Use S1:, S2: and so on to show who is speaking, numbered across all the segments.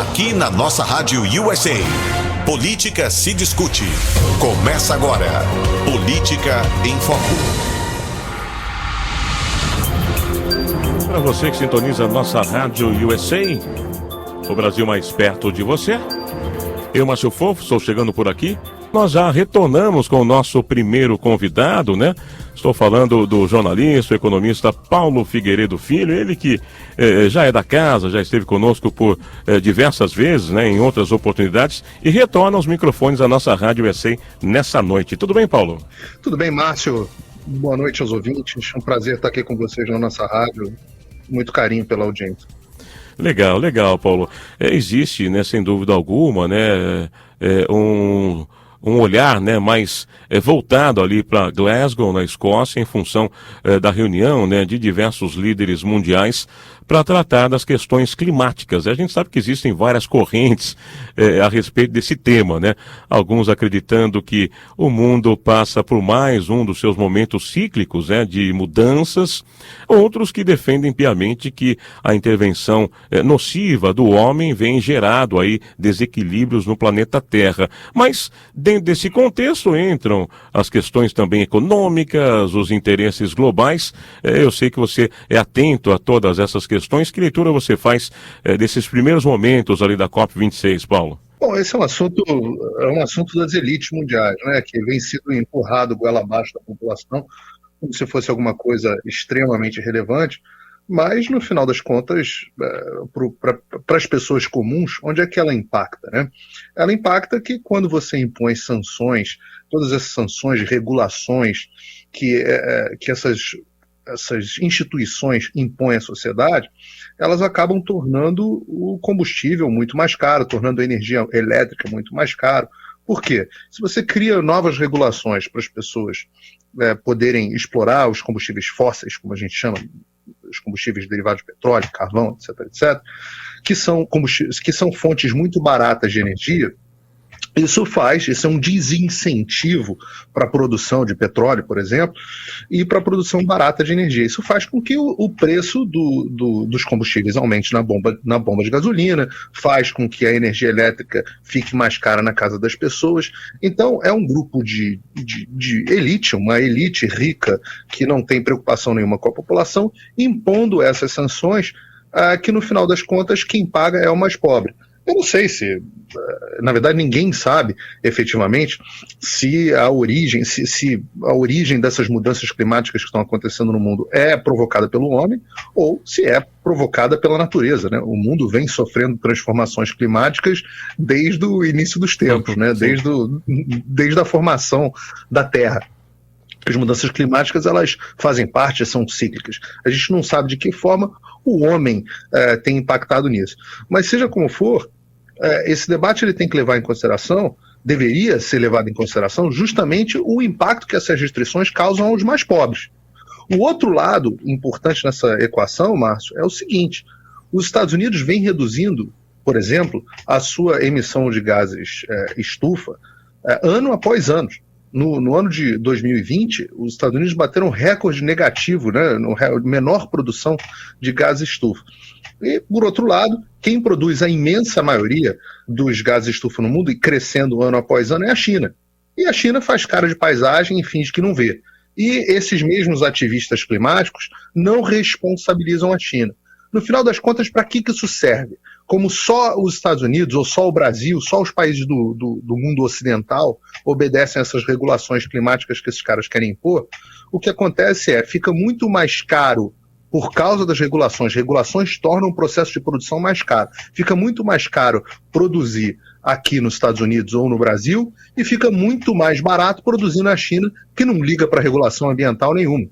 S1: Aqui na nossa Rádio USA, política se discute. Começa agora, Política em Foco.
S2: Para você que sintoniza a nossa Rádio USA, o Brasil mais perto de você. Eu, Márcio Fofo, estou chegando por aqui. Nós já retornamos com o nosso primeiro convidado, né? Estou falando do jornalista, o economista Paulo Figueiredo Filho, ele que já é da casa, já esteve conosco por diversas vezes, né, em outras oportunidades, e retorna aos microfones da nossa Rádio USA nessa noite. Tudo bem, Paulo?
S3: Tudo bem, Márcio. Boa noite aos ouvintes. É um prazer estar aqui com vocês na nossa rádio. Muito carinho pela audiência.
S2: Legal, Paulo. Existe, né, sem dúvida alguma, né, um olhar, né, mais voltado ali para Glasgow, na Escócia, em função da reunião, né, de diversos líderes mundiais para tratar das questões climáticas. A gente sabe que existem várias correntes a respeito desse tema, né? Alguns acreditando que o mundo passa por mais um dos seus momentos cíclicos, né, de mudanças, outros que defendem piamente que a intervenção nociva do homem vem gerado aí desequilíbrios no planeta Terra. Mas dentro desse contexto entram as questões também econômicas, os interesses globais. Eu sei que você é atento a todas essas questões. Que leitura você faz desses primeiros momentos ali da COP26, Paulo?
S3: Bom, esse é um assunto das elites mundiais, né, que vem sendo empurrado goela abaixo da população, como se fosse alguma coisa extremamente relevante, mas no final das contas, para as pessoas comuns, onde é que ela impacta, né? Ela impacta que quando você impõe sanções, todas essas sanções, regulações que essas instituições impõem à sociedade, elas acabam tornando o combustível muito mais caro, tornando a energia elétrica muito mais caro. Por quê? Se você cria novas regulações para as pessoas poderem explorar os combustíveis fósseis, como a gente chama, os combustíveis derivados de petróleo, carvão, etc., que são fontes muito baratas de energia, isso é um desincentivo para a produção de petróleo, por exemplo, e para a produção barata de energia. Isso faz com que o preço dos combustíveis aumente na bomba de gasolina, faz com que a energia elétrica fique mais cara na casa das pessoas. Então, é um grupo de elite, uma elite rica que não tem preocupação nenhuma com a população, impondo essas sanções que, no final das contas, quem paga é o mais pobre. Eu não sei se, na verdade, ninguém sabe efetivamente se a origem dessas mudanças climáticas que estão acontecendo no mundo é provocada pelo homem ou se é provocada pela natureza, né? O mundo vem sofrendo transformações climáticas desde o início dos tempos, né? Desde a formação da Terra. As mudanças climáticas, elas fazem parte, são cíclicas. A gente não sabe de que forma o homem tem impactado nisso. Mas seja como for, esse debate ele tem que levar em consideração, deveria ser levado em consideração, justamente o impacto que essas restrições causam aos mais pobres. O outro lado importante nessa equação, Márcio, é o seguinte: os Estados Unidos vêm reduzindo, por exemplo, a sua emissão de gases estufa ano após ano. No ano de 2020, os Estados Unidos bateram um recorde negativo, né, menor produção de gases estufa. E, por outro lado, quem produz a imensa maioria dos gases estufa no mundo, e crescendo ano após ano, é a China. E a China faz cara de paisagem e finge que não vê. E esses mesmos ativistas climáticos não responsabilizam a China. No final das contas, para que isso serve? Como só os Estados Unidos, ou só o Brasil, só os países do mundo ocidental obedecem a essas regulações climáticas que esses caras querem impor, o que acontece fica muito mais caro por causa das regulações. Regulações tornam o processo de produção mais caro. Fica muito mais caro produzir aqui nos Estados Unidos ou no Brasil e fica muito mais barato produzir na China, que não liga para regulação ambiental nenhuma.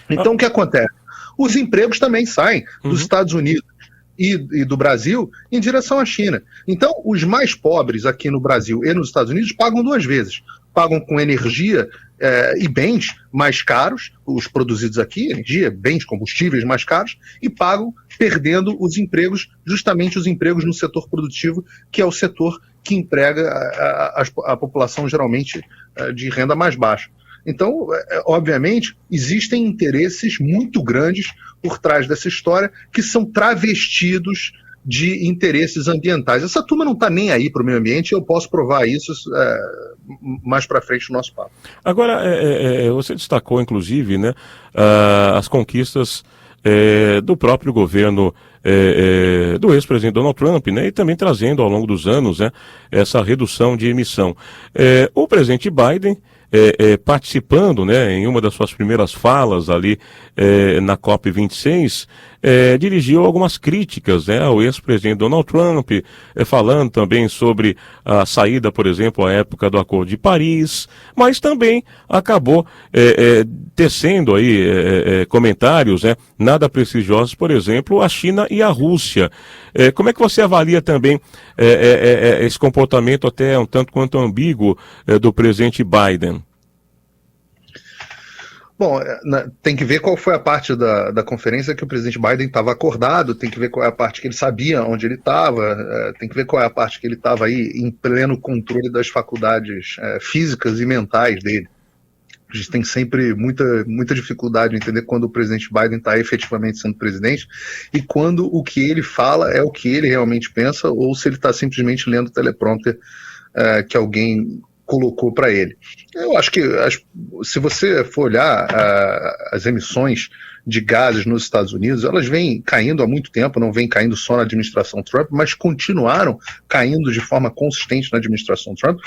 S3: Então, o que acontece? Os empregos também saem dos Estados Unidos e do Brasil em direção à China. Então, os mais pobres aqui no Brasil e nos Estados Unidos pagam duas vezes. Pagam com energia e bens mais caros, os produzidos aqui, energia, bens, combustíveis mais caros, e pagam perdendo os empregos, justamente os empregos no setor produtivo, que é o setor que emprega a população geralmente de renda mais baixa. Então, obviamente, existem interesses muito grandes por trás dessa história que são travestidos de interesses ambientais. Essa turma não está nem aí para o meio ambiente, eu posso provar isso mais para frente no nosso papo.
S2: Agora, você destacou, inclusive, né, as conquistas do próprio governo do ex-presidente Donald Trump, né, e também trazendo ao longo dos anos, né, essa redução de emissão. O presidente Biden, participando, né, em uma das suas primeiras falas ali na COP26, dirigiu algumas críticas, né, ao ex-presidente Donald Trump, falando também sobre a saída, por exemplo, à época do Acordo de Paris, mas também acabou tecendo aí comentários, né, nada prestigiosos, por exemplo, a China e a Rússia. Como é que você avalia também esse comportamento até um tanto quanto ambíguo do presidente Biden?
S3: Bom, tem que ver qual foi a parte da conferência que o presidente Biden estava acordado, tem que ver qual é a parte que ele sabia onde ele estava, tem que ver qual é a parte que ele estava aí em pleno controle das faculdades físicas e mentais dele. A gente tem sempre muita dificuldade em entender quando o presidente Biden está efetivamente sendo presidente e quando o que ele fala é o que ele realmente pensa ou se ele está simplesmente lendo o teleprompter que alguém colocou para ele. Eu acho que se você for olhar as emissões de gases nos Estados Unidos, elas vêm caindo há muito tempo, não vêm caindo só na administração Trump, mas continuaram caindo de forma consistente na administração Trump.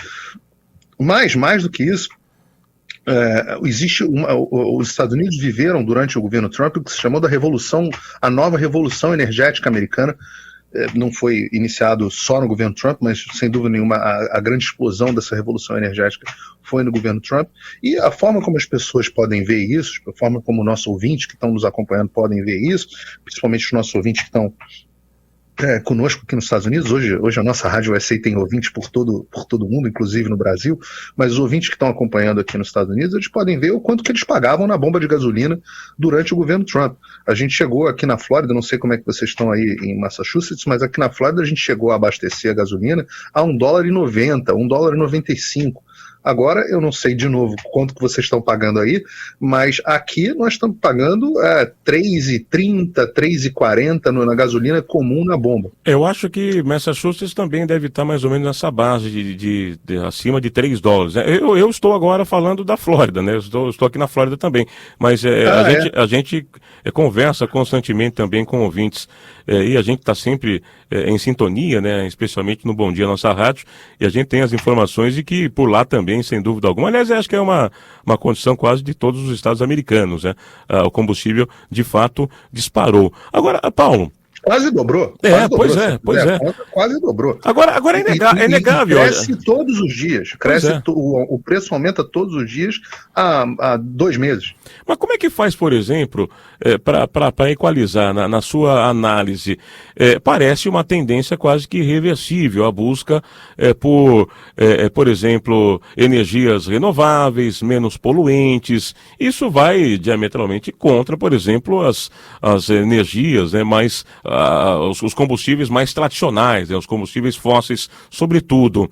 S3: Mas, mais do que isso, os Estados Unidos viveram durante o governo Trump o que se chamou a nova revolução energética americana. Não foi iniciado só no governo Trump, mas sem dúvida nenhuma a grande explosão dessa revolução energética foi no governo Trump. E a forma como as pessoas podem ver isso, a forma como os nossos ouvintes que estão nos acompanhando podem ver isso, principalmente os nossos ouvintes que estão conosco aqui nos Estados Unidos. Hoje a nossa Rádio USA tem ouvintes por todo o mundo, inclusive no Brasil, mas os ouvintes que estão acompanhando aqui nos Estados Unidos, eles podem ver o quanto que eles pagavam na bomba de gasolina durante o governo Trump. A gente chegou aqui na Flórida, não sei como é que vocês estão aí em Massachusetts, mas aqui na Flórida a gente chegou a abastecer a gasolina a $1,90, $1,95. Agora, eu não sei de novo quanto que vocês estão pagando aí, mas aqui nós estamos pagando R$3,30, R$3,40 na gasolina comum na bomba.
S2: Eu acho que Massachusetts também deve estar mais ou menos nessa base de acima de $3. Né? Eu estou agora falando da Flórida, né? Eu estou aqui na Flórida também, mas a gente conversa constantemente também com ouvintes e a gente está sempre em sintonia, né? Especialmente no Bom Dia Nossa Rádio, e a gente tem as informações de que por lá também, sem dúvida alguma, aliás, acho que é uma condição quase de todos os estados americanos, né? O combustível, de fato, disparou. Agora, Paulo...
S3: Quase dobrou.
S2: Pois é.
S3: Quase dobrou.
S2: Agora é negável.
S3: Cresce todos os dias. O preço aumenta todos os dias há 2 meses.
S2: Mas como é que faz, por exemplo, para equalizar na sua análise? Parece uma tendência quase que irreversível a busca por exemplo, energias renováveis, menos poluentes. Isso vai diametralmente contra, por exemplo, as energias, né, mais os combustíveis mais tradicionais, né, os combustíveis fósseis, sobretudo.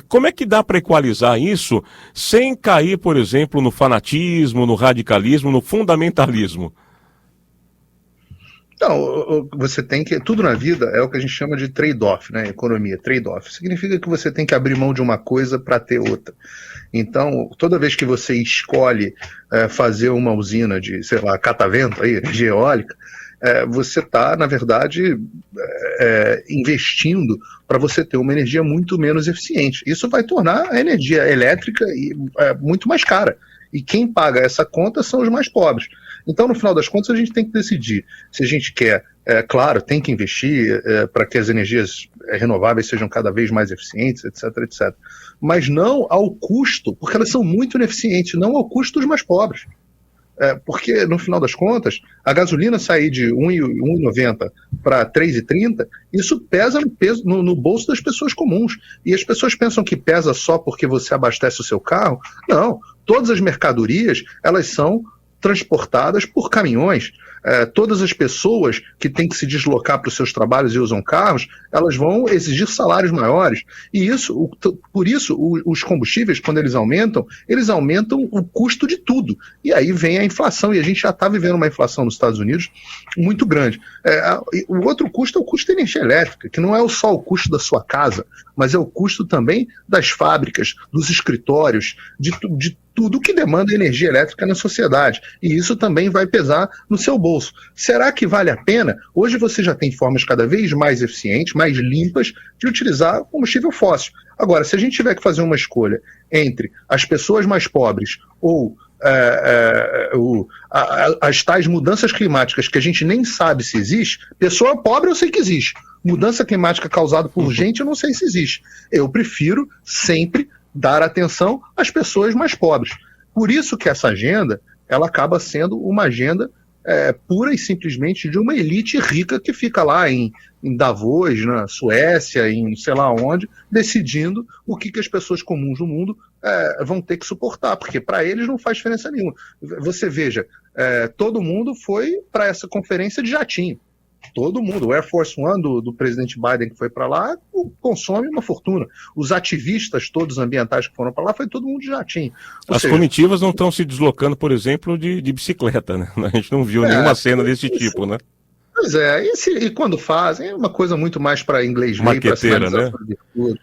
S2: Como é que dá para equalizar isso sem cair, por exemplo, no fanatismo, no radicalismo, no fundamentalismo?
S3: Não, você tem que... Tudo na vida é o que a gente chama de trade-off, né? Economia, trade-off. Significa que você tem que abrir mão de uma coisa para ter outra. Então, toda vez que você escolhe fazer uma usina de, sei lá, catavento, aí, energia eólica, você está, na verdade, investindo para você ter uma energia muito menos eficiente. Isso vai tornar a energia elétrica muito mais cara. E quem paga essa conta são os mais pobres. Então, no final das contas, a gente tem que decidir se a gente quer, claro, tem que investir para que as energias renováveis sejam cada vez mais eficientes, etc, etc. Mas não ao custo, porque elas são muito ineficientes, não ao custo dos mais pobres. Porque, no final das contas, a gasolina sair de R$1,90 para R$3,30, isso pesa no bolso das pessoas comuns. E as pessoas pensam que pesa só porque você abastece o seu carro. Não, todas as mercadorias, elas são transportadas por caminhões. todas as pessoas que têm que se deslocar para os seus trabalhos e usam carros, elas vão exigir salários maiores. E por isso, os combustíveis, quando eles aumentam o custo de tudo. E aí vem a inflação, e a gente já está vivendo uma inflação nos Estados Unidos muito grande. O outro custo é o custo da energia elétrica, que não é só o custo da sua casa, mas é o custo também das fábricas, dos escritórios, de tudo que demanda energia elétrica na sociedade. E isso também vai pesar no seu bolso. Será que vale a pena? Hoje você já tem formas cada vez mais eficientes, mais limpas, de utilizar combustível fóssil. Agora, se a gente tiver que fazer uma escolha entre as pessoas mais pobres ou as tais mudanças climáticas que a gente nem sabe se existe, pessoa pobre eu sei que existe. Mudança climática causada por gente eu não sei se existe. Eu prefiro sempre dar atenção às pessoas mais pobres. Por isso que essa agenda, ela acaba sendo uma agenda pura e simplesmente de uma elite rica que fica lá em Davos, na Suécia, em sei lá onde, decidindo o que as pessoas comuns do mundo vão ter que suportar, porque para eles não faz diferença nenhuma. Você veja, todo mundo foi para essa conferência de jatinho. Todo mundo, o Air Force One do presidente Biden que foi para lá, consome uma fortuna. Os ativistas todos ambientais que foram para lá, foi todo mundo de jatinho.
S2: As comitivas não estão se deslocando, por exemplo, de bicicleta, né? A gente não viu nenhuma cena desse tipo, né?
S3: Pois e quando fazem, é uma coisa muito mais para inglês ver, para sinalização, né? De virtude.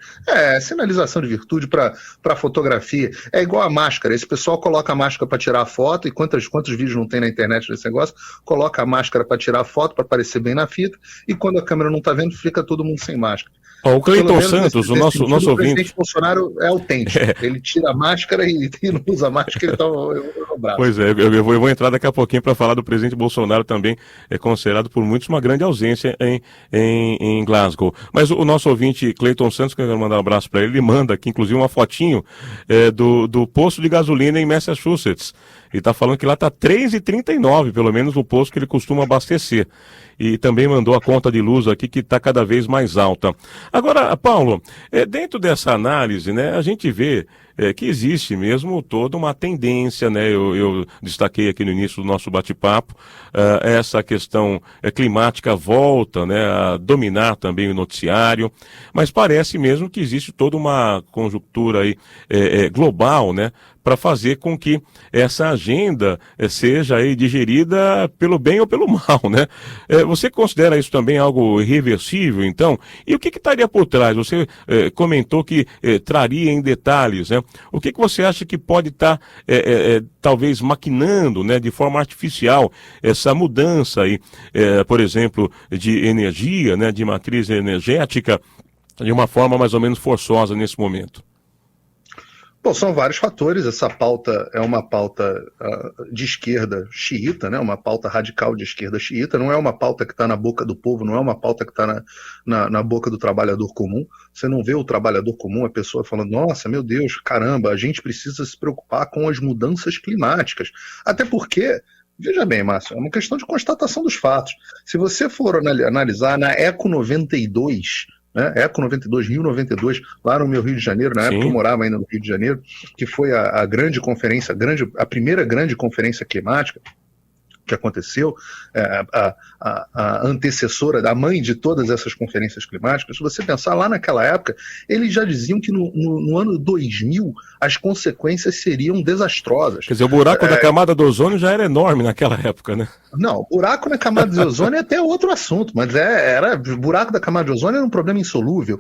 S3: Sinalização de virtude para fotografia. É igual a máscara. Esse pessoal coloca a máscara para tirar a foto, e quantos vídeos não tem na internet desse negócio? Coloca a máscara para tirar a foto, para aparecer bem na fita, e quando a câmera não está vendo, fica todo mundo sem máscara.
S2: O Cleiton Santos, o nosso ouvinte. O
S3: presidente Bolsonaro é autêntico. Ele tira a máscara e não usa a máscara, então eu bravo.
S2: Pois é, eu vou entrar daqui a pouquinho para falar do presidente Bolsonaro, também é considerado por muitos uma grande ausência em Glasgow. Mas o nosso ouvinte Cleiton Santos, que eu quero mandar um abraço para ele manda aqui, inclusive, uma fotinho do posto de gasolina em Massachusetts. Ele está falando que lá está R$3,39, pelo menos, no posto que ele costuma abastecer. E também mandou a conta de luz aqui, que está cada vez mais alta. Agora, Paulo, dentro dessa análise, né, a gente vê que existe mesmo toda uma tendência, né? Eu destaquei aqui no início do nosso bate-papo, essa questão climática volta, né, a dominar também o noticiário, mas parece mesmo que existe toda uma conjuntura aí, global, né, para fazer com que essa agenda seja aí digerida pelo bem ou pelo mal, né? Você considera isso também algo irreversível, então? E o que estaria por trás? Você comentou que traria em detalhes, né? O que você acha que pode estar, talvez, maquinando, né, de forma artificial, essa mudança aí, por exemplo, de energia, né, de matriz energética, de uma forma mais ou menos forçosa nesse momento?
S3: Bom, são vários fatores. Essa pauta é uma pauta de esquerda xiita, né? Uma pauta radical de esquerda xiita. Não é uma pauta que está na boca do povo, não é uma pauta que está na boca do trabalhador comum. Você não vê o trabalhador comum, a pessoa falando, nossa, meu Deus, caramba, a gente precisa se preocupar com as mudanças climáticas. Até porque, veja bem, Márcio, é uma questão de constatação dos fatos. Se você for analisar na Eco 92, né, Eco 92, Rio 92, lá no meu Rio de Janeiro, na época eu morava ainda no Rio de Janeiro, que foi a grande conferência, a primeira grande conferência climática que aconteceu, a antecessora, a mãe de todas essas conferências climáticas. Se você pensar lá naquela época, eles já diziam que no ano 2000 as consequências seriam desastrosas.
S2: Quer dizer, o buraco da camada do ozônio já era enorme naquela época, né?
S3: Não, o buraco na camada de ozônio é até outro assunto, mas o buraco da camada de ozônio era um problema insolúvel.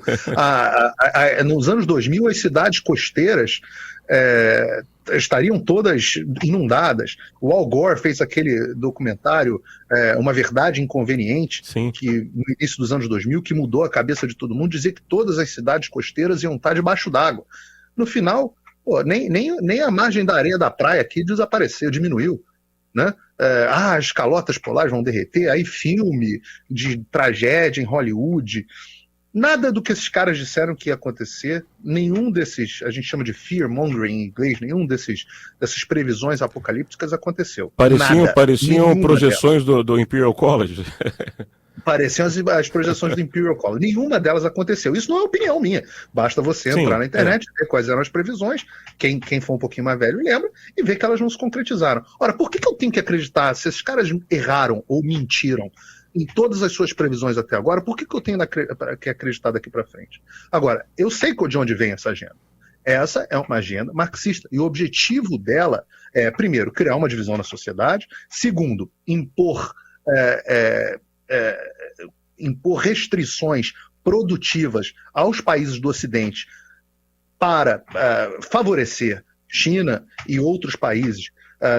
S3: Nos anos 2000, as cidades costeiras estariam todas inundadas. O Al Gore fez aquele documentário, Uma Verdade Inconveniente, que no início dos anos 2000, que mudou a cabeça de todo mundo, dizia que todas as cidades costeiras iam estar debaixo d'água. No final, nem a margem da areia da praia aqui desapareceu, diminuiu, né? As calotas polares vão derreter, aí filme de tragédia em Hollywood. Nada do que esses caras disseram que ia acontecer, nenhum desses, a gente chama de fear-mongering em inglês, nenhum dessas previsões apocalípticas aconteceu.
S2: Pareciam projeções do Imperial College.
S3: Pareciam as projeções do Imperial College. Nenhuma delas aconteceu. Isso não é opinião minha. Basta você entrar na internet, ver quais eram as previsões, quem for um pouquinho mais velho lembra, e ver que elas não se concretizaram. Ora, por que eu tenho que acreditar? Se esses caras erraram ou mentiram em todas as suas previsões até agora, por que eu tenho que acreditar daqui para frente? Agora, eu sei de onde vem essa agenda. Essa é uma agenda marxista. E o objetivo dela é, primeiro, criar uma divisão na sociedade. Segundo, impor restrições produtivas aos países do Ocidente para favorecer China e outros países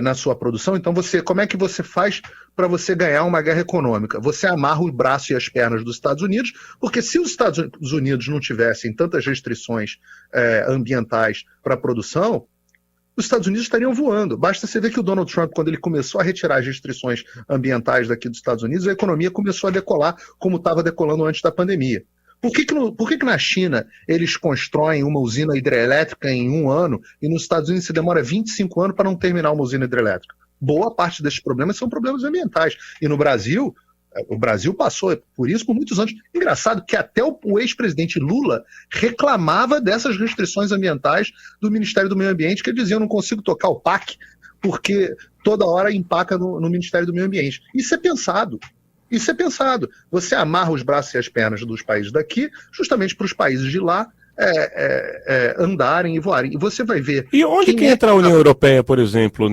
S3: na sua produção. Então, como é que você faz para você ganhar uma guerra econômica? Você amarra o braço e as pernas dos Estados Unidos, porque se os Estados Unidos não tivessem tantas restrições ambientais para a produção, os Estados Unidos estariam voando. Basta você ver que o Donald Trump, quando ele começou a retirar as restrições ambientais daqui dos Estados Unidos, a economia começou a decolar como estava decolando antes da pandemia. Por que na China eles constroem uma usina hidrelétrica em 1 ano e nos Estados Unidos se demora 25 anos para não terminar uma usina hidrelétrica? Boa parte desses problemas são problemas ambientais. E no Brasil, o Brasil passou por isso por muitos anos. Engraçado que até o ex-presidente Lula reclamava dessas restrições ambientais do Ministério do Meio Ambiente, que ele dizia: eu não consigo tocar o PAC porque toda hora empaca no Ministério do Meio Ambiente. Isso é pensado. Isso é pensado. Você amarra os braços e as pernas dos países daqui justamente para os países de lá andarem e voarem. E você vai ver...
S2: E onde que entra a União Europeia, por exemplo,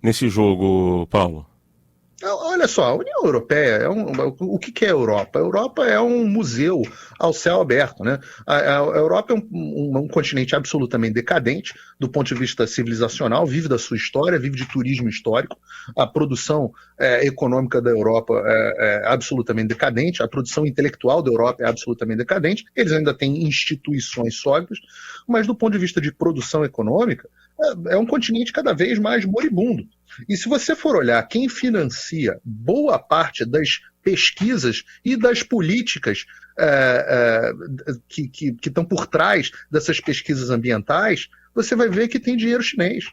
S2: nesse jogo, Paulo?
S3: Olha só, a União Europeia, o que é a Europa? A Europa é um museu ao céu aberto, né? A Europa é um continente absolutamente decadente do ponto de vista civilizacional, vive da sua história, vive de turismo histórico. A produção econômica da Europa é absolutamente decadente, a produção intelectual da Europa é absolutamente decadente. Eles ainda têm instituições sólidas, mas do ponto de vista de produção econômica, é um continente cada vez mais moribundo. E se você for olhar quem financia boa parte das pesquisas e das políticas que estão por trás dessas pesquisas ambientais, você vai ver que tem dinheiro chinês.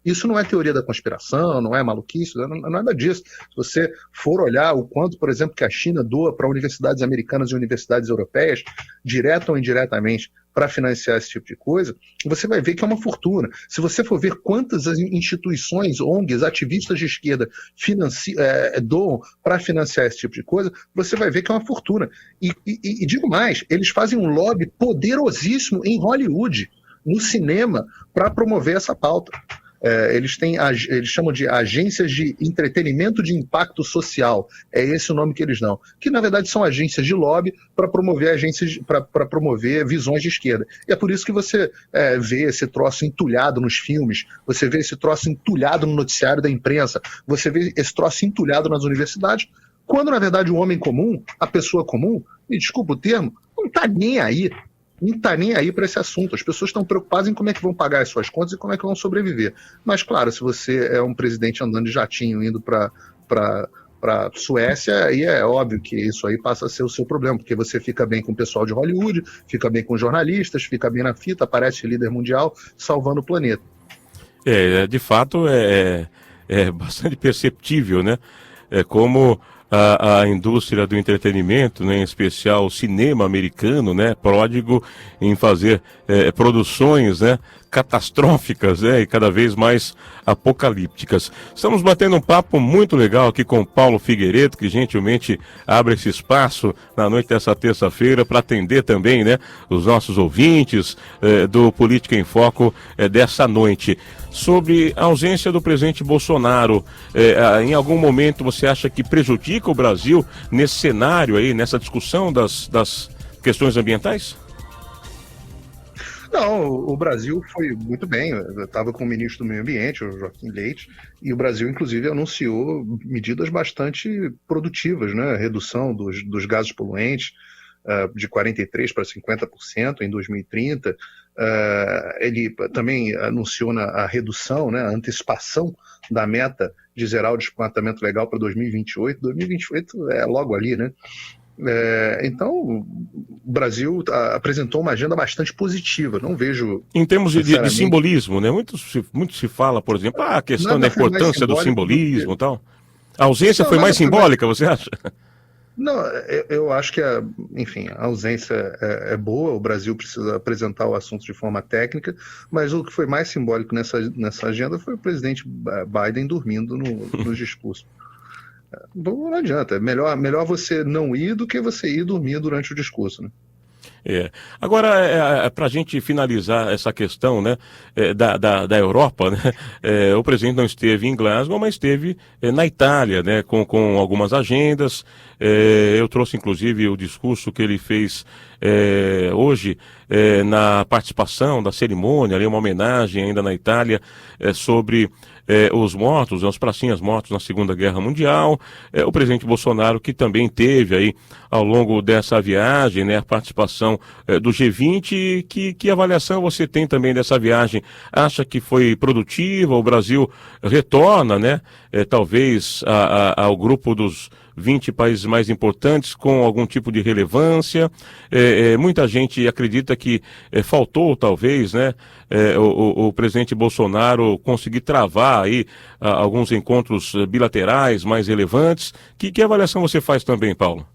S3: Isso não é teoria da conspiração, não é maluquice, não é nada disso. Se você for olhar o quanto, por exemplo, que a China doa para universidades americanas e universidades europeias, direta ou indiretamente, para financiar esse tipo de coisa, você vai ver que é uma fortuna. Se você for ver quantas as instituições, ONGs, ativistas de esquerda doam para financiar esse tipo de coisa, você vai ver que é uma fortuna. E digo mais, eles fazem um lobby poderosíssimo em Hollywood, no cinema, para promover essa pauta. Eles chamam de agências de entretenimento de impacto social, é esse o nome que eles dão, que na verdade são agências de lobby para promover visões de esquerda. E é por isso que você vê esse troço entulhado nos filmes, você vê esse troço entulhado no noticiário da imprensa, você vê esse troço entulhado nas universidades, quando na verdade o homem comum, a pessoa comum, me desculpa o termo, não está nem aí. Não está nem aí para esse assunto. As pessoas estão preocupadas em como é que vão pagar as suas contas e como é que vão sobreviver. Mas, claro, se você é um presidente andando de jatinho indo para a Suécia, aí é óbvio que isso aí passa a ser o seu problema, porque você fica bem com o pessoal de Hollywood, fica bem com os jornalistas, fica bem na fita, aparece líder mundial salvando o planeta.
S2: De fato, é bastante perceptível, né? É como a indústria do entretenimento, né, em especial o cinema americano, né, pródigo em fazer produções, né, catastróficas, né, e cada vez mais apocalípticas. Estamos batendo um papo muito legal aqui com Paulo Figueiredo, que gentilmente abre esse espaço na noite dessa terça-feira para atender também, né, os nossos ouvintes do Política em Foco dessa noite. Sobre a ausência do presidente Bolsonaro, em algum momento você acha que prejudica o Brasil nesse cenário aí, nessa discussão das questões ambientais?
S3: Não, o Brasil foi muito bem. Eu estava com o ministro do Meio Ambiente, o Joaquim Leite, e o Brasil, inclusive, anunciou medidas bastante produtivas, né? Redução dos gases poluentes de 43% para 50% em 2030. Ele também anunciou a redução, né, a antecipação da meta de zerar o desmatamento legal para 2028. 2028 é logo ali, né? Então, o Brasil apresentou uma agenda bastante positiva. Não vejo...
S2: Em termos de simbolismo, né? Muito se fala, por exemplo, a questão da importância do simbolismo e tal. A ausência foi mais simbólica, você acha?
S3: Não, eu acho que, enfim, a ausência é boa, o Brasil precisa apresentar o assunto de forma técnica, mas o que foi mais simbólico nessa agenda foi o presidente Biden dormindo nos discursos. Não adianta, é melhor você não ir do que você ir dormir durante o discurso, né?
S2: Agora, para a gente finalizar essa questão, né, da Europa, né, o presidente não esteve em Glasgow, mas esteve na Itália, né, com algumas agendas. Eu trouxe, inclusive, o discurso que ele fez hoje na participação da cerimônia, ali, uma homenagem ainda na Itália sobre os mortos, as pracinhas mortos na Segunda Guerra Mundial. O presidente Bolsonaro, que também teve aí, ao longo dessa viagem, né, a participação do G20. Que avaliação você tem também dessa viagem? Acha que foi produtiva? O Brasil retorna, né, talvez ao grupo dos 20 países mais importantes com algum tipo de relevância. Muita gente acredita que faltou, talvez, né, o presidente Bolsonaro conseguir travar aí alguns encontros bilaterais mais relevantes. Que avaliação você faz também, Paulo?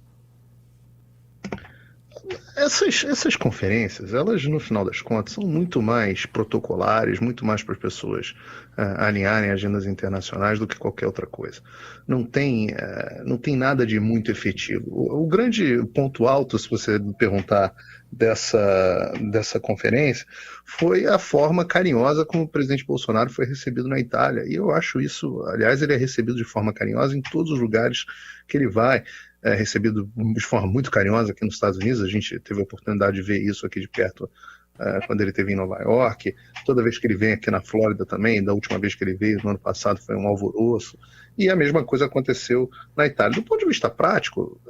S3: Essas conferências, elas no final das contas são muito mais protocolares, muito mais para as pessoas alinharem agendas internacionais do que qualquer outra coisa. Não tem nada de muito efetivo. O grande ponto alto, se você me perguntar dessa conferência, foi a forma carinhosa como o presidente Bolsonaro foi recebido na Itália. E eu acho isso, aliás, ele é recebido de forma carinhosa em todos os lugares que ele vai. Recebido de forma muito carinhosa aqui nos Estados Unidos. A gente teve a oportunidade de ver isso aqui de perto quando ele esteve em Nova York. Toda vez que ele vem aqui na Flórida também, da última vez que ele veio no ano passado foi um alvoroço. E a mesma coisa aconteceu na Itália. Do ponto de vista prático,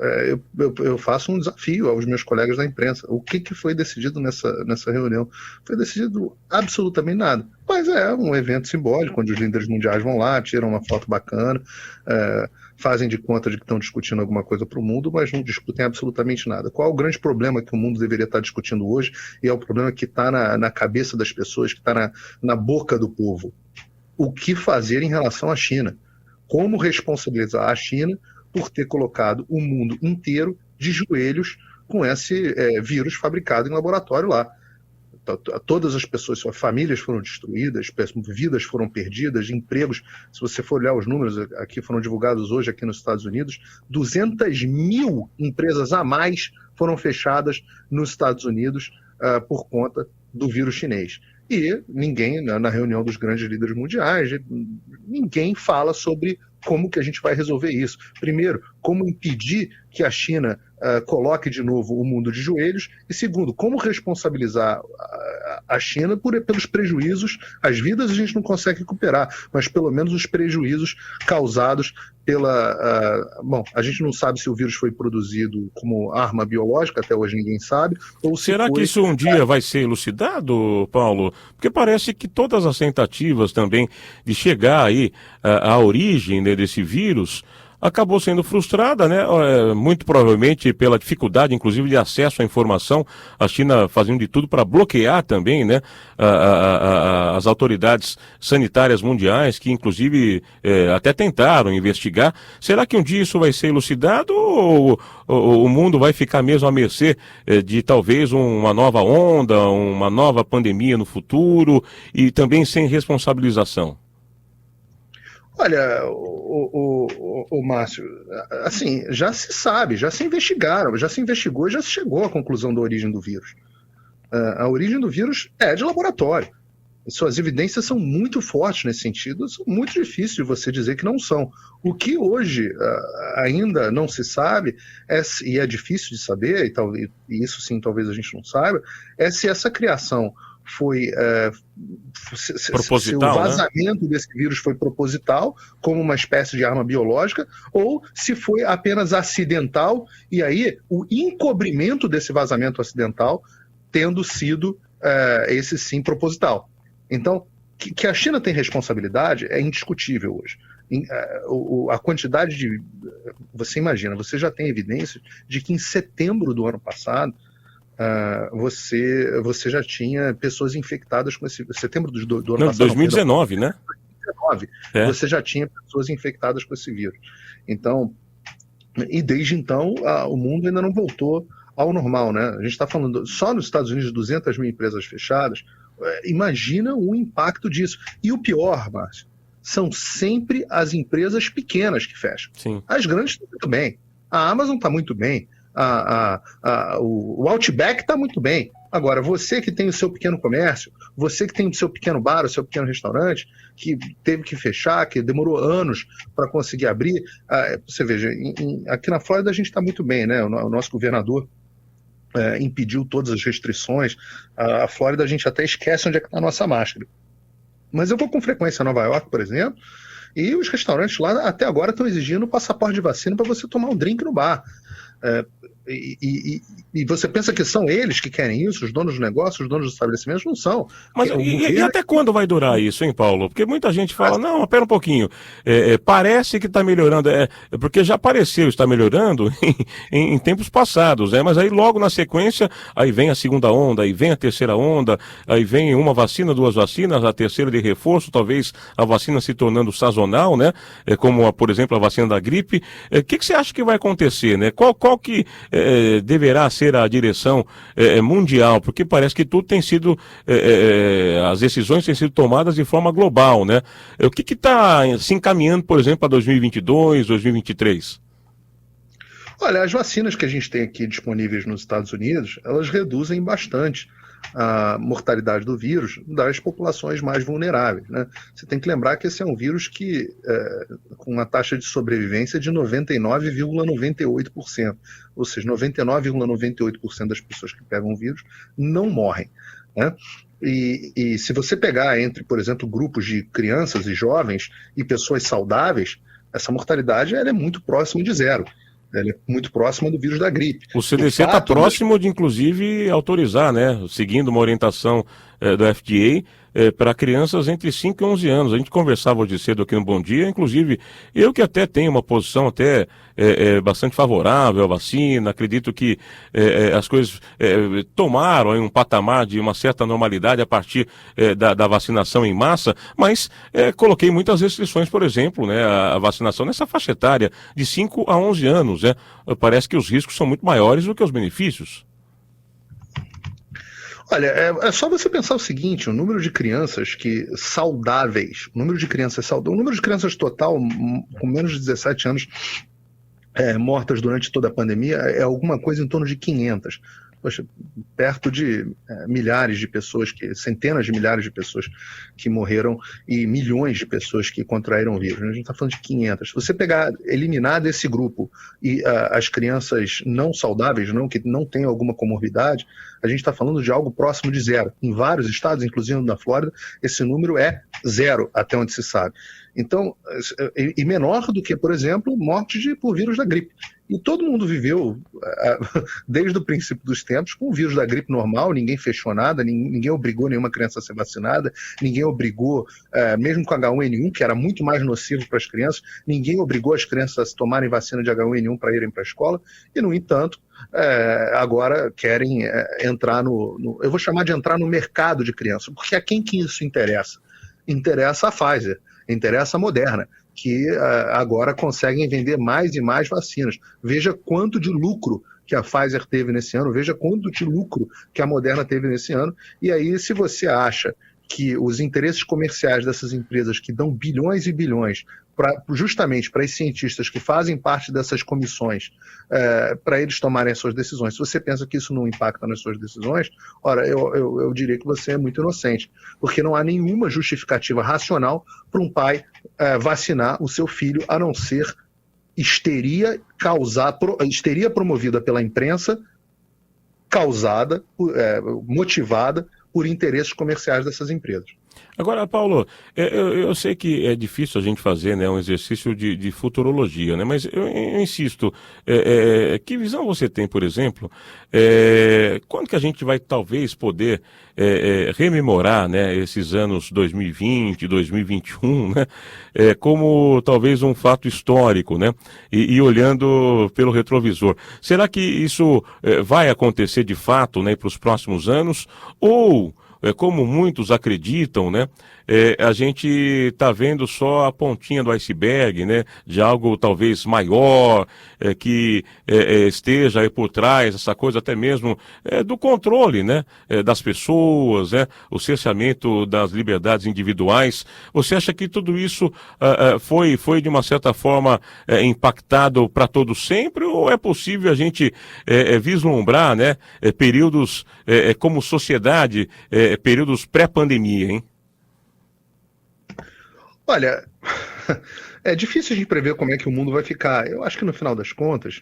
S3: eu faço um desafio aos meus colegas da imprensa. O que foi decidido nessa reunião? Foi decidido absolutamente nada. Mas é um evento simbólico, onde os líderes mundiais vão lá, tiram uma foto bacana, fazem de conta de que estão discutindo alguma coisa para o mundo, mas não discutem absolutamente nada. Qual é o grande problema que o mundo deveria estar discutindo hoje? E é o problema que está na cabeça das pessoas, que está na boca do povo. O que fazer em relação à China? Como responsabilizar a China por ter colocado o mundo inteiro de joelhos com esse vírus fabricado em laboratório lá? Todas as pessoas, suas famílias foram destruídas, vidas foram perdidas, empregos. Se você for olhar os números, aqui foram divulgados hoje aqui nos Estados Unidos, 200 mil empresas a mais foram fechadas nos Estados Unidos por conta do vírus chinês. E ninguém, na reunião dos grandes líderes mundiais, ninguém fala sobre como que a gente vai resolver isso. Primeiro, como impedir que a China coloque de novo o mundo de joelhos, e segundo, como responsabilizar a China pelos prejuízos. As vidas a gente não consegue recuperar, mas pelo menos os prejuízos causados bom, a gente não sabe se o vírus foi produzido como arma biológica, até hoje ninguém sabe. Ou
S2: será que isso um dia vai ser elucidado, Paulo? Porque parece que todas as tentativas também de chegar aí à origem, né, desse vírus acabou sendo frustrada, né? Muito provavelmente pela dificuldade, inclusive, de acesso à informação. A China fazendo de tudo para bloquear também, né, as autoridades sanitárias mundiais, que inclusive até tentaram investigar. Será que um dia isso vai ser elucidado ou o mundo vai ficar mesmo à mercê de talvez uma nova onda, uma nova pandemia no futuro e também sem responsabilização?
S3: Olha, o Márcio, assim, já se sabe, já se investigaram, já se investigou, já se chegou à conclusão da origem do vírus. A origem do vírus é de laboratório. Suas evidências são muito fortes nesse sentido, são muito difíceis de você dizer que não são. O que hoje ainda não se sabe, e é difícil de saber, e isso sim talvez a gente não saiba, é se essa criação foi se o vazamento, né, desse vírus foi proposital, como uma espécie de arma biológica, ou se foi apenas acidental, e aí o encobrimento desse vazamento acidental tendo sido esse sim proposital. Então, que a China tem responsabilidade é indiscutível hoje. A quantidade de... Você imagina, você já tem evidência de que em setembro do ano passado você já tinha pessoas infectadas com esse... Setembro do ano passado.
S2: 2019, né?
S3: 2019. Você já tinha pessoas infectadas com esse vírus. Então, E desde então, o mundo ainda não voltou ao normal, né? A gente está falando só nos Estados Unidos de 200 mil empresas fechadas. Imagina o impacto disso. E o pior, Márcio, são sempre as empresas pequenas que fecham.
S2: Sim.
S3: As grandes estão muito bem. A Amazon está muito bem. O Outback está muito bem. Agora, você que tem o seu pequeno comércio, você que tem o seu pequeno bar, o seu pequeno restaurante, que teve que fechar, que demorou anos para conseguir abrir, você veja, aqui na Flórida a gente está muito bem, né? O nosso governador impediu todas as restrições. A Flórida a gente até esquece onde é que está a nossa máscara. Mas eu vou com frequência a Nova York, por exemplo, e os restaurantes lá até agora estão exigindo passaporte de vacina para você tomar um drink no bar. E você pensa que são eles que querem isso, os donos do negócio, os donos dos estabelecimentos? Não são.
S2: Mas e até quando vai durar isso, hein, Paulo? Porque muita gente fala, não, espera um pouquinho, parece que está melhorando, porque já pareceu estar melhorando em tempos passados, mas aí logo na sequência, aí vem a segunda onda, aí vem a terceira onda, aí vem uma vacina, duas vacinas, a terceira de reforço, talvez a vacina se tornando sazonal, né? Como, por exemplo, a vacina da gripe. O que você acha que vai acontecer, né? Qual que deverá ser a direção mundial? Porque parece que tudo tem sido, as decisões têm sido tomadas de forma global, né? O que está se encaminhando, por exemplo, para 2022, 2023?
S3: Olha, as vacinas que a gente tem aqui disponíveis nos Estados Unidos, elas reduzem bastante a mortalidade do vírus das populações mais vulneráveis, né? Você tem que lembrar que esse é um vírus que com uma taxa de sobrevivência de 99,98%, ou seja, 99,98% das pessoas que pegam o vírus não morrem, né? E se você pegar entre, por exemplo, grupos de crianças e jovens e pessoas saudáveis, essa mortalidade ela é muito próxima de zero. Ela é muito próxima do vírus da gripe.
S2: O CDC está próximo de, inclusive, autorizar, né, seguindo uma orientação do FDA, para crianças entre 5 e 11 anos. A gente conversava hoje cedo aqui no Bom Dia, inclusive eu que até tenho uma posição até bastante favorável à vacina, acredito que as coisas tomaram aí um patamar de uma certa normalidade a partir da vacinação em massa, mas coloquei muitas restrições, por exemplo, né, a vacinação nessa faixa etária de 5 a 11 anos, né? Parece que os riscos são muito maiores do que os benefícios.
S3: Olha, é só você pensar o seguinte, o número de crianças saudáveis, o número de crianças total com menos de 17 anos mortas durante toda a pandemia é alguma coisa em torno de 500. Poxa, perto de milhares de pessoas, centenas de milhares de pessoas que morreram e milhões de pessoas que contraíram o vírus. A gente está falando de 500. Se você eliminar desse grupo e as crianças não saudáveis, que não têm alguma comorbidade, a gente está falando de algo próximo de zero. Em vários estados, inclusive na Flórida, esse número é zero, até onde se sabe. Então, e menor do que, por exemplo, mortes por vírus da gripe. E todo mundo viveu, desde o princípio dos tempos, com o vírus da gripe normal, ninguém fechou nada, ninguém obrigou nenhuma criança a ser vacinada, ninguém obrigou, mesmo com H1N1, que era muito mais nocivo para as crianças, ninguém obrigou as crianças a tomarem vacina de H1N1 para irem para a escola, e, no entanto, agora querem entrar eu vou chamar de entrar no mercado de crianças, porque a quem que isso interessa? Interessa a Pfizer, interessa a Moderna, que agora conseguem vender mais e mais vacinas. Veja quanto de lucro que a Pfizer teve nesse ano, veja quanto de lucro que a Moderna teve nesse ano, e aí se você acha que os interesses comerciais dessas empresas que dão bilhões e bilhões justamente para os cientistas que fazem parte dessas comissões, para eles tomarem as suas decisões, se você pensa que isso não impacta nas suas decisões, ora, eu diria que você é muito inocente, porque não há nenhuma justificativa racional para um pai vacinar o seu filho, a não ser histeria promovida pela imprensa, motivada por interesses comerciais dessas empresas.
S2: Agora, Paulo, eu sei que é difícil a gente fazer, né, um exercício de futurologia, né, mas eu insisto, que visão você tem, por exemplo, quando que a gente vai talvez poder rememorar, né, esses anos 2020, 2021, né, como talvez um fato histórico, né, e olhando pelo retrovisor. Será que isso vai acontecer de fato, né, para os próximos anos, ou como muitos acreditam, né, a gente está vendo só a pontinha do iceberg, né, de algo talvez maior, que esteja aí por trás, essa coisa até mesmo do controle, né, das pessoas, né, o cerceamento das liberdades individuais. Você acha que tudo isso foi de uma certa forma impactado para todos sempre, ou é possível a gente vislumbrar, né, períodos como sociedade, períodos pré-pandemia, hein?
S3: Olha, é difícil a gente prever como é que o mundo vai ficar. Eu acho que no final das contas,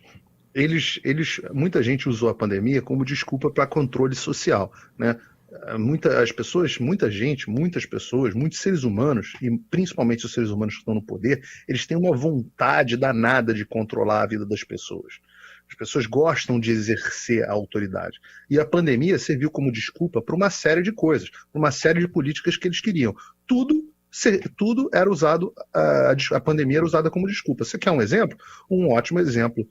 S3: muita gente usou a pandemia como desculpa para controle social, né? Muitas pessoas, muitos seres humanos, e principalmente os seres humanos que estão no poder, eles têm uma vontade danada de controlar a vida das pessoas. As pessoas gostam de exercer a autoridade. E a pandemia serviu como desculpa para uma série de coisas, para uma série de políticas que eles queriam. Tudo era usado, a pandemia era usada como desculpa. Você quer um exemplo? Um ótimo exemplo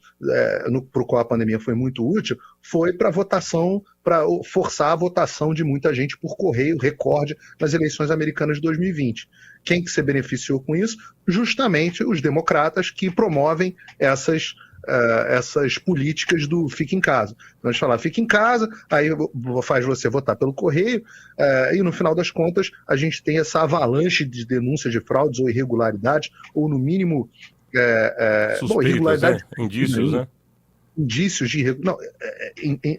S3: para o qual a pandemia foi muito útil foi para votação, para forçar a votação de muita gente por correio, recorde, nas eleições americanas de 2020. Quem que se beneficiou com isso? Justamente os democratas que promovem essas políticas do fica em casa. Nós falamos, fica em casa, aí faz você votar pelo correio, e no final das contas a gente tem essa avalanche de denúncias de fraudes ou irregularidades, ou no mínimo
S2: suspeitas, indícios, né?
S3: Indícios de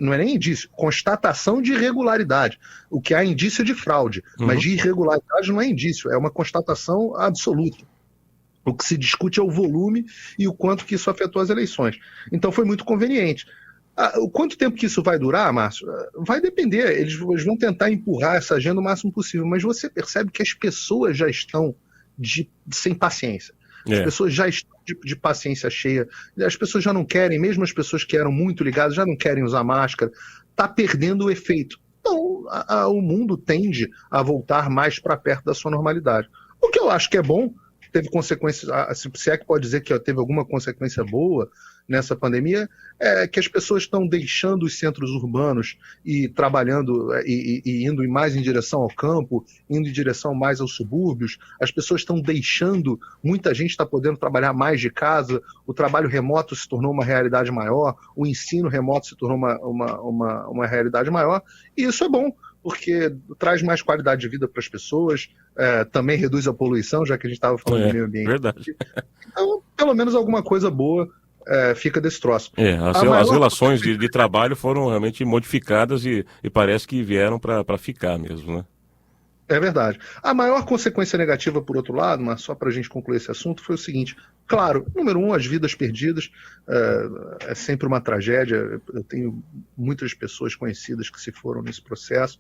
S3: não é nem indício, constatação de irregularidade. O que há indício de fraude, mas de irregularidade não é indício, é uma constatação absoluta. O que se discute é o volume e o quanto que isso afetou as eleições. Então foi muito conveniente. O quanto tempo que isso vai durar, Márcio? Vai depender. Eles vão tentar empurrar essa agenda o máximo possível, mas você percebe que as pessoas já estão sem paciência. As pessoas já estão de paciência cheia. As pessoas já não querem, mesmo as pessoas que eram muito ligadas, já não querem usar máscara. Está perdendo o efeito. Então, o mundo tende a voltar mais para perto da sua normalidade. O que eu acho que é bom, teve consequências, se é que pode dizer que teve alguma consequência boa nessa pandemia, é que as pessoas estão deixando os centros urbanos e trabalhando e indo mais em direção ao campo, indo em direção mais aos subúrbios. As pessoas estão deixando, muita gente está podendo trabalhar mais de casa, o trabalho remoto se tornou uma realidade maior, o ensino remoto se tornou uma realidade maior, e isso é bom, porque traz mais qualidade de vida para as pessoas, também reduz a poluição, já que a gente estava falando do meio ambiente.
S2: Verdade.
S3: Então, pelo menos alguma coisa boa fica desse troço.
S2: As relações de trabalho foram realmente modificadas e parece que vieram para ficar mesmo, né?
S3: É verdade. A maior consequência negativa, por outro lado, mas só para a gente concluir esse assunto, foi o seguinte. Claro, número um, as vidas perdidas é sempre uma tragédia. Eu tenho muitas pessoas conhecidas que se foram nesse processo.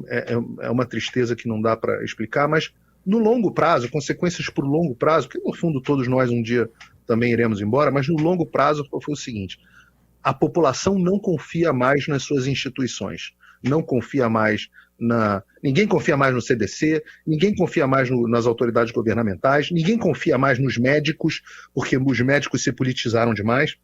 S3: É uma tristeza que não dá para explicar, mas no longo prazo, consequências por longo prazo, porque no fundo todos nós um dia também iremos embora, mas no longo prazo foi o seguinte: a população não confia mais nas suas instituições, não confia mais ninguém confia mais no CDC, ninguém confia mais nas autoridades governamentais, ninguém confia mais nos médicos, porque os médicos se politizaram demais,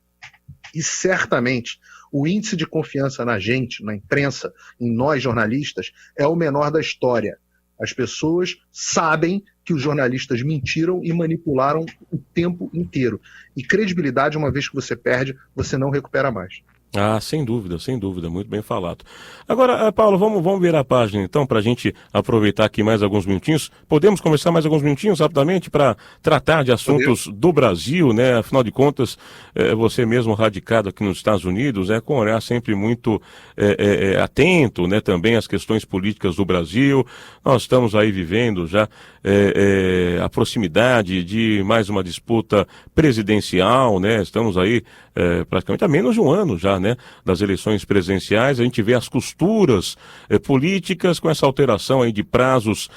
S3: e certamente o índice de confiança na gente, na imprensa, em nós jornalistas, é o menor da história. As pessoas sabem que os jornalistas mentiram e manipularam o tempo inteiro. E credibilidade, uma vez que você perde, você não recupera mais.
S2: Sem dúvida, muito bem falado. Agora, Paulo, vamos virar a página então, para a gente aproveitar aqui mais alguns minutinhos. Podemos conversar mais alguns minutinhos rapidamente para tratar de assuntos do Brasil, né? Afinal de contas, você mesmo radicado aqui nos Estados Unidos, com um olhar sempre muito atento, né? Também às questões políticas do Brasil. Nós estamos aí vivendo já a proximidade de mais uma disputa presidencial, né? Estamos aí praticamente há menos de um ano já, né, das eleições presidenciais. A gente vê as costuras políticas com essa alteração aí de prazos.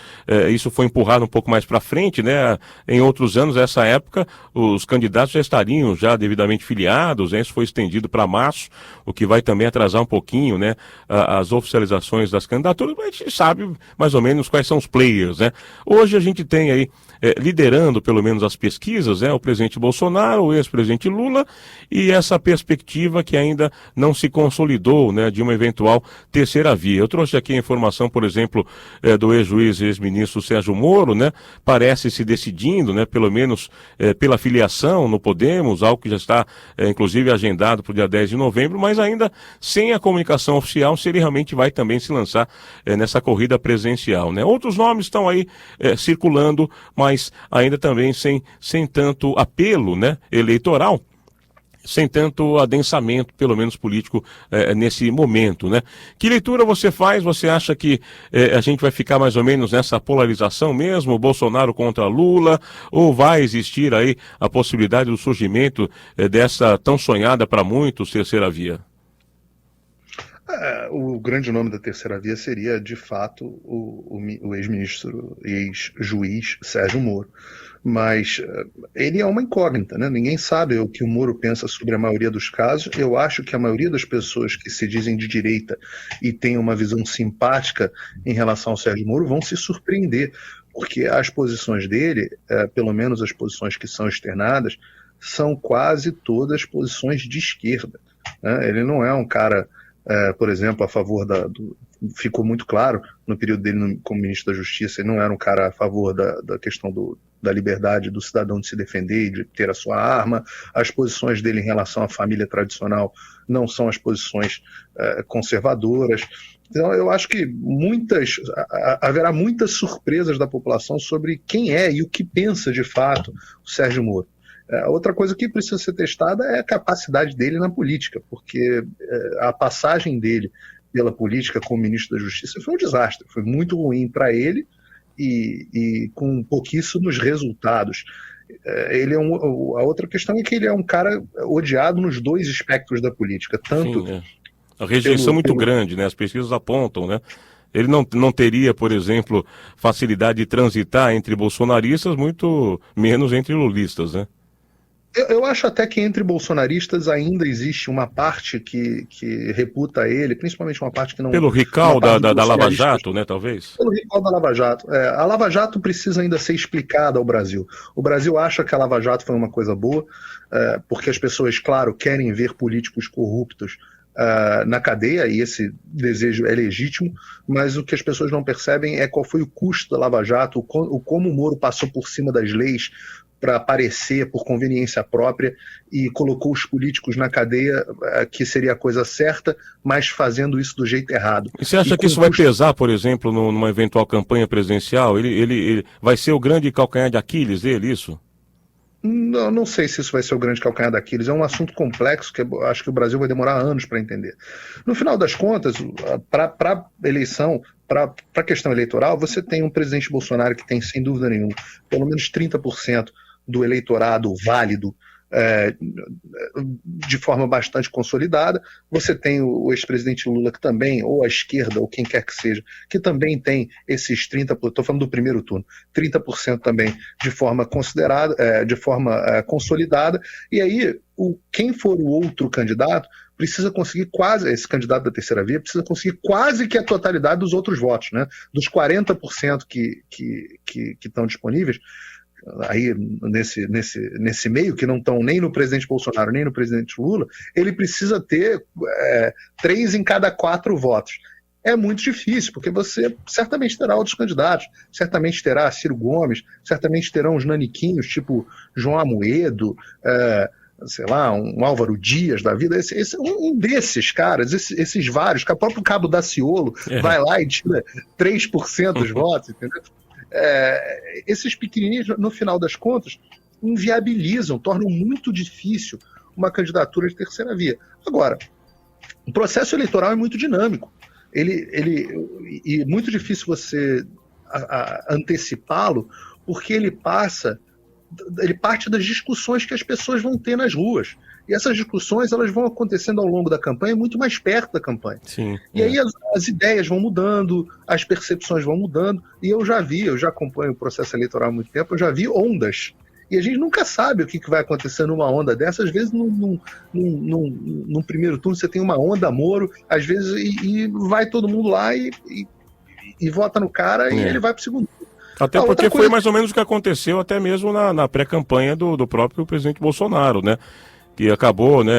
S2: Isso foi empurrado um pouco mais para frente, né? Em outros anos, essa época, os candidatos já estariam já devidamente filiados, né? Isso foi estendido para março, o que vai também atrasar um pouquinho, né, as oficializações das candidaturas. Mas a gente sabe mais ou menos quais são os players, né? Hoje a gente tem aí liderando pelo menos as pesquisas, o presidente Bolsonaro, o ex-presidente Lula, e e essa perspectiva que ainda não se consolidou, né, de uma eventual terceira via. Eu trouxe aqui a informação, por exemplo, do ex-juiz e ex-ministro Sérgio Moro, né, parece se decidindo, né, pelo menos pela filiação no Podemos, algo que já está inclusive agendado para o dia 10 de novembro, mas ainda sem a comunicação oficial se ele realmente vai também se lançar nessa corrida presidencial, né. Outros nomes estão aí circulando, mas ainda também sem tanto apelo, né, eleitoral, sem tanto adensamento, pelo menos político, nesse momento, né? Que leitura você faz? Você acha que a gente vai ficar mais ou menos nessa polarização mesmo, Bolsonaro contra Lula, ou vai existir aí a possibilidade do surgimento dessa tão sonhada para muitos terceira via?
S3: O grande nome da terceira via seria, de fato, o ex-ministro e ex-juiz Sérgio Moro. Mas ele é uma incógnita, né? Ninguém sabe o que o Moro pensa sobre a maioria dos casos. Eu acho que a maioria das pessoas que se dizem de direita e têm uma visão simpática em relação ao Sérgio Moro vão se surpreender, porque as posições dele, pelo menos as posições que são externadas, são quase todas posições de esquerda, né? Ele não é um cara, por exemplo, a favor ficou muito claro no período dele como ministro da Justiça, ele não era um cara a favor da questão da liberdade do cidadão de se defender e de ter a sua arma. As posições dele em relação à família tradicional não são as posições conservadoras. Então, eu acho que haverá muitas surpresas da população sobre quem é e o que pensa de fato o Sérgio Moro. Outra coisa que precisa ser testada é a capacidade dele na política, porque a passagem dele pela política como ministro da Justiça foi um desastre, foi muito ruim para ele e com pouquíssimos resultados. A outra questão é que ele é um cara odiado nos dois espectros da política, tanto...
S2: Sim, a rejeição muito grande, né? As pesquisas apontam, né? Ele não teria, por exemplo, facilidade de transitar entre bolsonaristas, muito menos entre lulistas, né?
S3: Eu acho até que entre bolsonaristas ainda existe uma parte que reputa ele, principalmente uma parte que não...
S2: Pelo recall da Lava Jato, né, talvez?
S3: Pelo recall da Lava Jato. A Lava Jato precisa ainda ser explicada ao Brasil. O Brasil acha que a Lava Jato foi uma coisa boa, porque as pessoas, claro, querem ver políticos corruptos na cadeia, e esse desejo é legítimo, mas o que as pessoas não percebem é qual foi o custo da Lava Jato, como o Moro passou por cima das leis para aparecer por conveniência própria e colocou os políticos na cadeia, que seria a coisa certa, mas fazendo isso do jeito errado.
S2: E você acha que isso vai pesar, por exemplo, numa eventual campanha presidencial? Ele vai ser o grande calcanhar de Aquiles dele, isso?
S3: Não sei se isso vai ser o grande calcanhar de Aquiles. É um assunto complexo que acho que o Brasil vai demorar anos para entender. No final das contas, para a eleição, para a questão eleitoral, você tem um presidente Bolsonaro que tem, sem dúvida nenhuma, pelo menos 30% do eleitorado válido, de forma bastante consolidada. Você tem o ex-presidente Lula, que também, ou a esquerda, ou quem quer que seja, que também tem esses 30%, estou falando do primeiro turno, 30% também de forma considerada, de forma consolidada, e aí quem for o outro candidato precisa conseguir esse candidato da terceira via precisa conseguir quase que a totalidade dos outros votos, né? Dos 40% que estão disponíveis, aí nesse meio, que não estão nem no presidente Bolsonaro nem no presidente Lula, ele precisa ter 3 em cada 4 votos. É muito difícil, porque você certamente terá outros candidatos, certamente terá Ciro Gomes, certamente terão uns naniquinhos tipo João Amoedo, sei lá, um Álvaro Dias da vida, um desses caras, esses vários, o próprio Cabo Daciolo vai lá e tira 3% dos votos, entendeu? Esses pequenininhos, no final das contas, inviabilizam, tornam muito difícil uma candidatura de terceira via. Agora, o processo eleitoral é muito dinâmico, e muito difícil você antecipá-lo, porque ele parte das discussões que as pessoas vão ter nas ruas. E essas discussões, elas vão acontecendo ao longo da campanha, muito mais perto da campanha.
S2: Sim,
S3: e aí as ideias vão mudando, as percepções vão mudando, e eu já acompanho o processo eleitoral há muito tempo, eu já vi ondas. E a gente nunca sabe o que vai acontecer numa onda dessa. Às vezes, num primeiro turno, você tem uma onda Moro, às vezes, e vai todo mundo lá e vota no cara, e ele vai para o segundo turno.
S2: Até porque foi mais ou menos o que aconteceu até mesmo na pré-campanha do próprio presidente Bolsonaro, né? que acabou, né,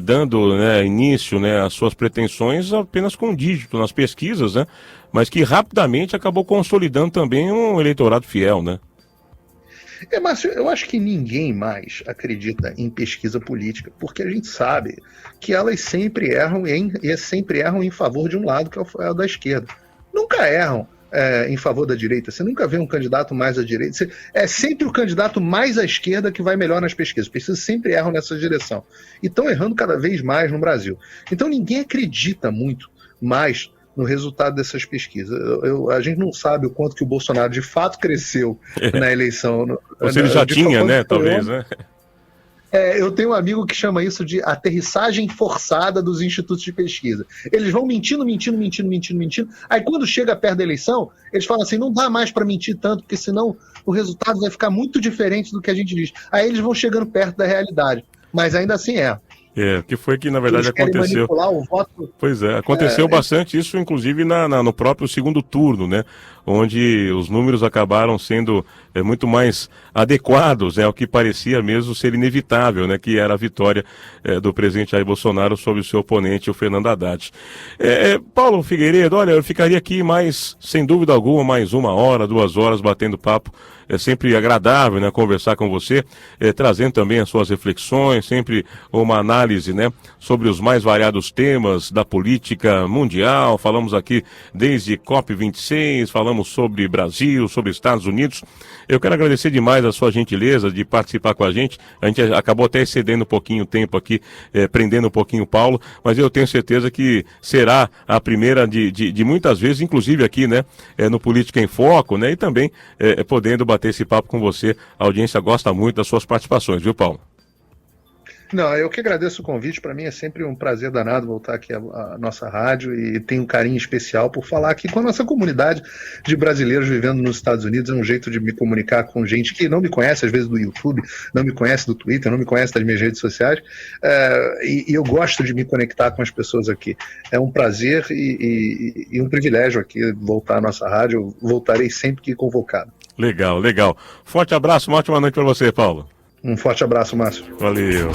S2: dando, né, início, né, às suas pretensões apenas com um dígito nas pesquisas, né, mas que rapidamente acabou consolidando também um eleitorado fiel, né?
S3: Márcio, eu acho que ninguém mais acredita em pesquisa política, porque a gente sabe que elas sempre erram sempre erram em favor de um lado, que é o da esquerda. Nunca erram em favor da direita. Você nunca vê um candidato mais à direita. É sempre o candidato mais à esquerda que vai melhor nas pesquisas. As pesquisas sempre erram nessa direção. E estão errando cada vez mais no Brasil. Então ninguém acredita muito mais no resultado dessas pesquisas. A gente não sabe o quanto que o Bolsonaro de fato cresceu na eleição.
S2: Ou se ele já tinha, né? Talvez, né?
S3: Eu tenho um amigo que chama isso de aterrissagem forçada dos institutos de pesquisa. Eles vão mentindo. Aí quando chega perto da eleição, eles falam assim, não dá mais para mentir tanto, porque senão o resultado vai ficar muito diferente do que a gente diz. Aí eles vão chegando perto da realidade. Mas ainda assim
S2: que foi que na verdade aconteceu.
S3: Manipular o voto.
S2: Pois é, aconteceu bastante isso, inclusive no próprio segundo turno, né? Onde os números acabaram sendo muito mais adequados, né, ao que parecia mesmo ser inevitável, né? Que era a vitória do presidente Jair Bolsonaro sobre o seu oponente, o Fernando Haddad. Paulo Figueiredo, olha, eu ficaria aqui mais, sem dúvida alguma, mais 1 hora, 2 horas batendo papo. É sempre agradável, né, conversar com você, trazendo também as suas reflexões, sempre uma análise, né, sobre os mais variados temas da política mundial. Falamos aqui desde COP26, falamos sobre Brasil, sobre Estados Unidos. Eu quero agradecer demais a sua gentileza de participar com a gente. A gente acabou até excedendo um pouquinho o tempo aqui, prendendo um pouquinho o Paulo, mas eu tenho certeza que será a primeira de muitas vezes, inclusive aqui, né, no Política em Foco, né, e também podendo bater esse papo com você. A audiência gosta muito das suas participações, viu, Paulo?
S3: Não, eu que agradeço o convite. Para mim é sempre um prazer danado voltar aqui à nossa rádio e tenho um carinho especial por falar aqui com a nossa comunidade de brasileiros vivendo nos Estados Unidos. É um jeito de me comunicar com gente que não me conhece, às vezes do YouTube, não me conhece do Twitter, não me conhece das minhas redes sociais, e eu gosto de me conectar com as pessoas aqui. É um prazer e um privilégio aqui voltar à nossa rádio. Eu voltarei sempre que convocado.
S2: Legal. Forte abraço, uma ótima noite para você, Paulo.
S3: Um forte abraço, Márcio.
S2: Valeu.